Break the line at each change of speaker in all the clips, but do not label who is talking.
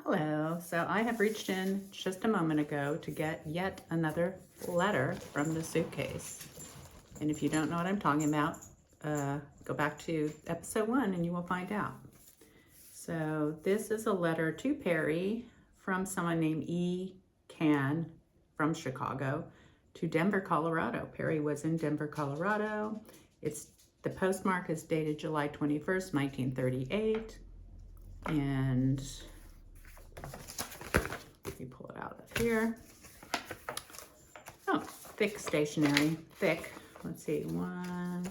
Hello. So I have reached in just a moment ago to get yet another letter from the suitcase. And if you don't know what I'm talking about, go back to episode 1 and you will find out. So this is a letter to Perry from someone named Cann from Chicago to Denver, Colorado. Perry was in Denver, Colorado. The postmark is dated July 21st, 1938. And let me pull it out of here. Oh, thick stationery, thick. Let's see, one.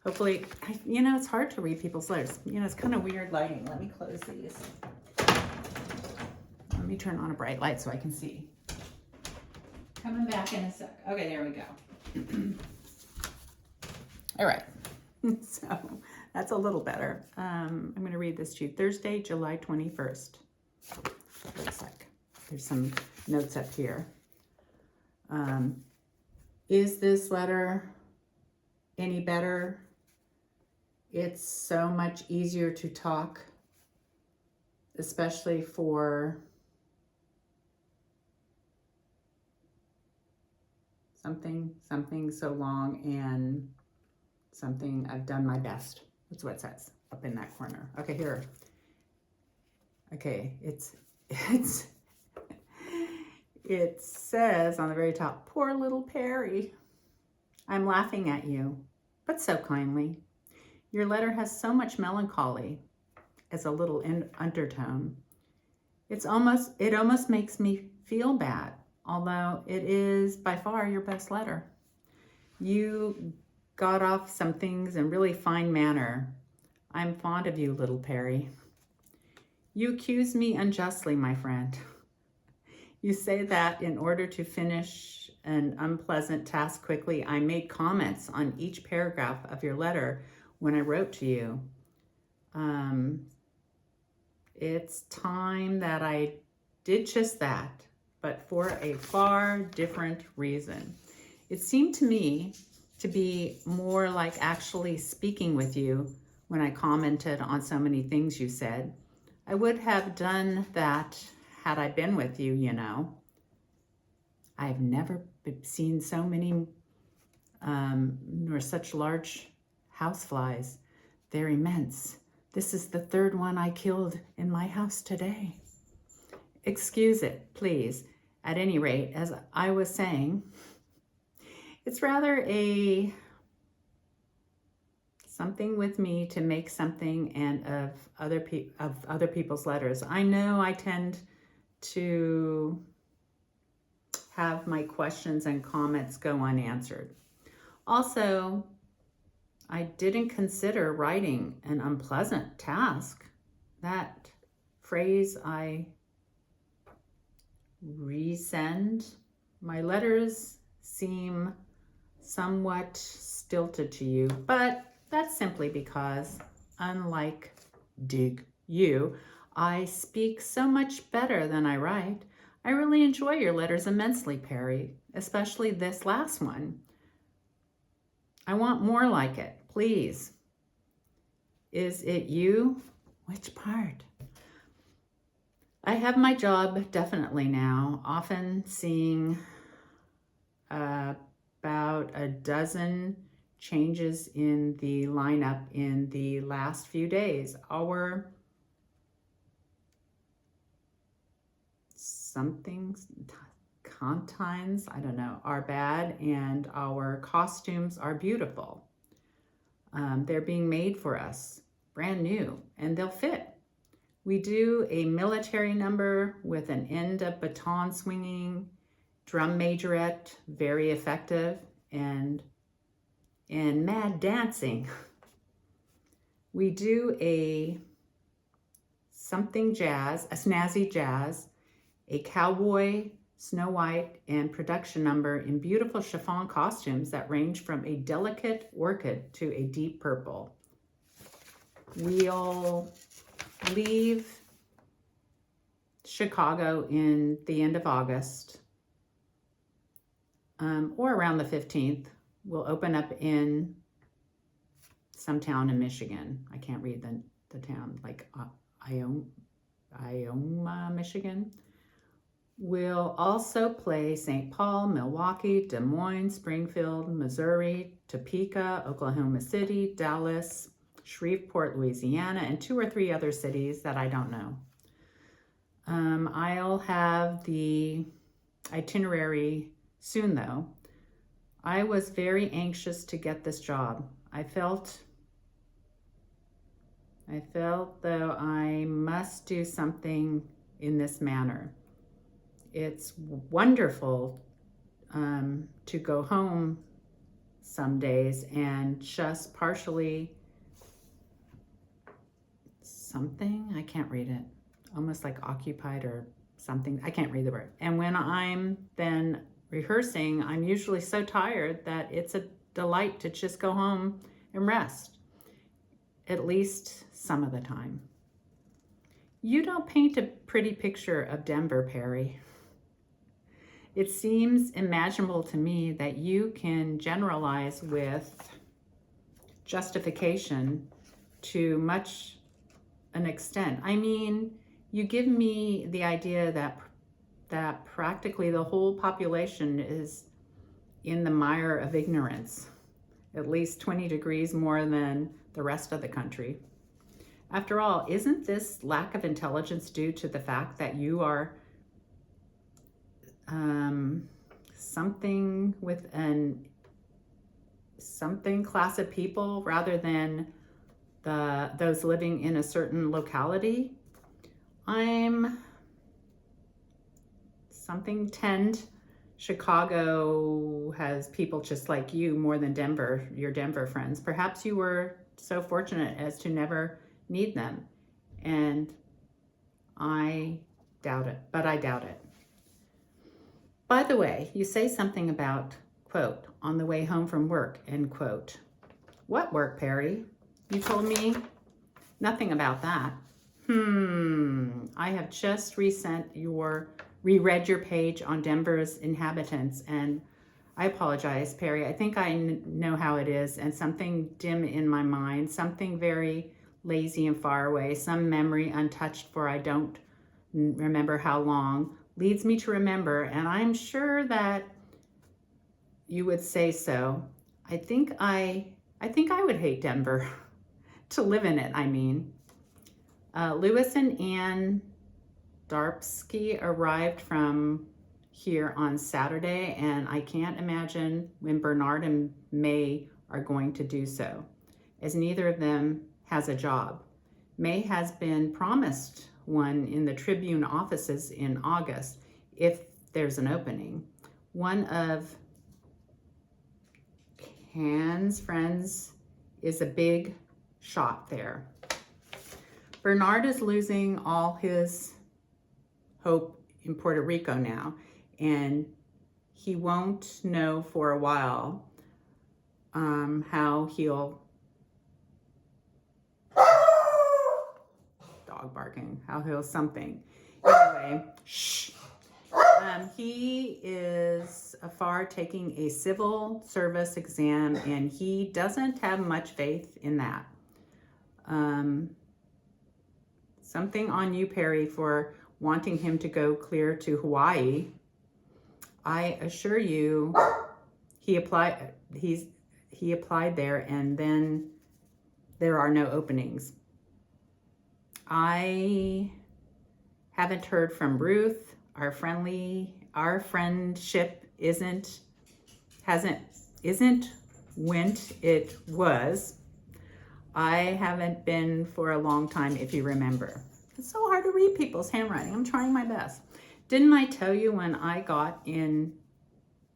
Hopefully, it's hard to read people's letters. It's kind of weird lighting. Let me close these. Let me turn on a bright light so I can see. Coming back in a sec. Okay, there we go. All right, so that's a little better. I'm going to read this to you. Thursday, July 21st. Wait a sec. There's some notes up here. Is this letter any better? It's so much easier to talk, especially for something so long and something I've done my best. That's what it says up in that corner. Okay, here. Okay, it says on the very top, poor little Perry. I'm laughing at you, but so kindly. Your letter has so much melancholy as a little undertone. It almost makes me feel bad, although it is by far your best letter. You got off some things in really fine manner. I'm fond of you, little Perry. You accuse me unjustly, my friend. You say that in order to finish an unpleasant task quickly, I made comments on each paragraph of your letter when I wrote to you. It's time that I did just that, but for a far different reason. It seemed to me to be more like actually speaking with you when I commented on so many things you said. I would have done that had I been with you, I've never seen so many, nor such large houseflies. They're immense. This is the third one I killed in my house today. Excuse it, please. At any rate, as I was saying, it's rather something with me to make something and of other people's letters. I know I tend to have my questions and comments go unanswered. Also, I didn't consider writing an unpleasant task. That phrase I resend. My letters seem somewhat stilted to you, but that's simply because, unlike you, I speak so much better than I write. I really enjoy your letters immensely, Perry, especially this last one. I want more like it, please. Is it you? Which part? I have my job definitely now, often seeing about a dozen changes in the lineup in the last few days. Our contents, I don't know, are bad, and our costumes are beautiful. They're being made for us, brand new, and they'll fit. We do a military number with an end of baton swinging, drum majorette, very effective, and mad dancing. We do a snazzy jazz, a cowboy, Snow White, and production number in beautiful chiffon costumes that range from a delicate orchid to a deep purple. We'll leave Chicago in the end of August, or around the 15th. We'll open up in some town in Michigan. I can't read the town, like Ioma, Michigan. We'll also play St. Paul, Milwaukee, Des Moines, Springfield, Missouri, Topeka, Oklahoma City, Dallas, Shreveport, Louisiana, and 2 or 3 other cities that I don't know. I'll have the itinerary soon, though. I was very anxious to get this job. I felt though I must do something in this manner. It's wonderful to go home some days and just partially something, I can't read it, almost like occupied or something, I can't read the word. And when I'm then rehearsing, I'm usually so tired that it's a delight to just go home and rest, at least some of the time. You don't paint a pretty picture of Denver, Perry. It seems imaginable to me that you can generalize with justification to much an extent. I mean, you give me the idea that practically the whole population is in the mire of ignorance, at least 20 degrees more than the rest of the country. After all, isn't this lack of intelligence due to the fact that you are something with something class of people rather than those living in a certain locality? I'm something tend. Chicago has people just like you more than Denver, your Denver friends. Perhaps you were so fortunate as to never need them. And I doubt it, but I doubt it. By the way, you say something about, quote, on the way home from work, end quote. What work, Perry? You told me nothing about that. I have just reread your page on Denver's inhabitants, and I apologize, Perry. I think I know how it is, and something dim in my mind, something very lazy and far away, some memory untouched for I don't remember how long, leads me to remember, and I'm sure that you would say so. I think I would hate Denver to live in it, I mean. Lewis and Ann Darpsky arrived from here on Saturday, and I can't imagine when Bernard and May are going to do so, as neither of them has a job. May has been promised one in the Tribune offices in August, if there's an opening. One of Cann's friends is a big shot there. Bernard is losing all his hope in Puerto Rico now, and he won't know for a while how he'll barking, how he'll something. Anyway, shh. He is afar taking a civil service exam, and he doesn't have much faith in that. Something on you, Perry, for wanting him to go clear to Hawaii. I assure you, he applied there, and then there are no openings. I haven't heard from Ruth. Our friendship isn't went it was. I haven't been for a long time, if you remember. It's so hard to read people's handwriting. I'm trying my best. Didn't I tell you when I got in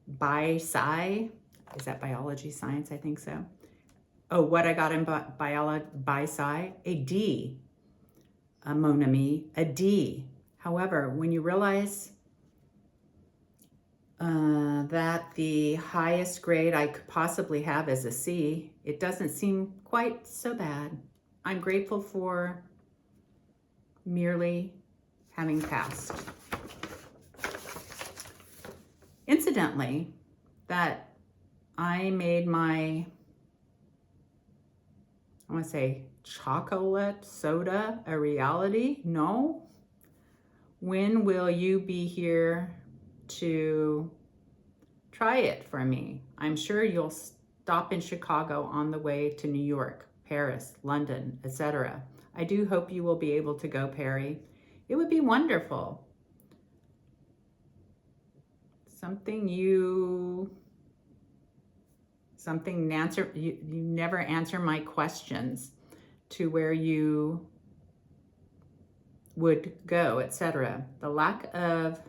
Bi-Sci? Is that biology, science? I think so. Oh, what I got in Bi-Sci? A D. Mon ami, a D. However, when you realize that the highest grade I could possibly have is a C, it doesn't seem quite so bad. I'm grateful for merely having passed. Incidentally, that I made my, I want to say, chocolate soda a reality? No, When will you be here to try it for me? I'm sure you'll stop in Chicago on the way to New York, Paris, London, etc. I do hope you will be able to go, Perry. It would be wonderful. You never answer my questions to where you would go, etc. The lack of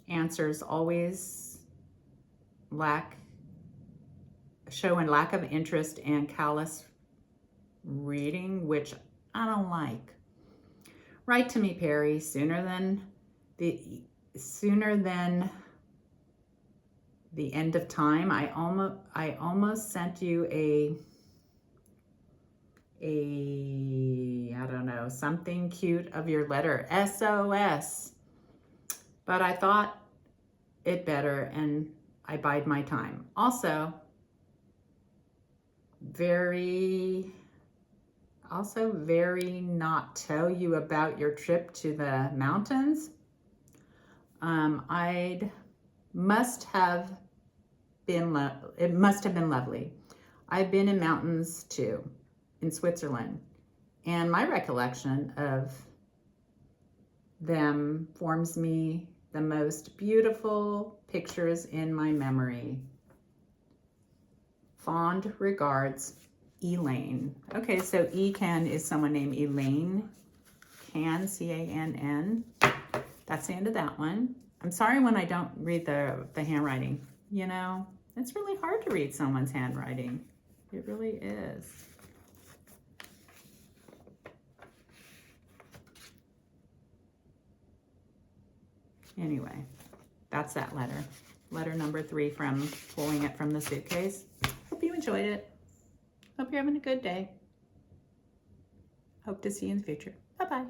answers always show a lack of interest and callous reading, which I don't like. Write to me, Perry, sooner than the end of time. I almost sent you I don't know, something cute of your letter, SOS. But I thought it better and I bide my time. Also, very not tell you about your trip to the mountains. It must have been lovely. I've been in mountains too, in Switzerland, and my recollection of them forms me the most beautiful pictures in my memory. Fond regards, Elaine. Okay, so Cann is someone named Elaine. Cann, C-A-N-N. That's the end of that one. I'm sorry when I don't read the handwriting. You know, it's really hard to read someone's handwriting. It really is. Anyway, that's that letter. Letter number 3 from pulling it from the suitcase. Hope you enjoyed it. Hope you're having a good day. Hope to see you in the future. Bye-bye.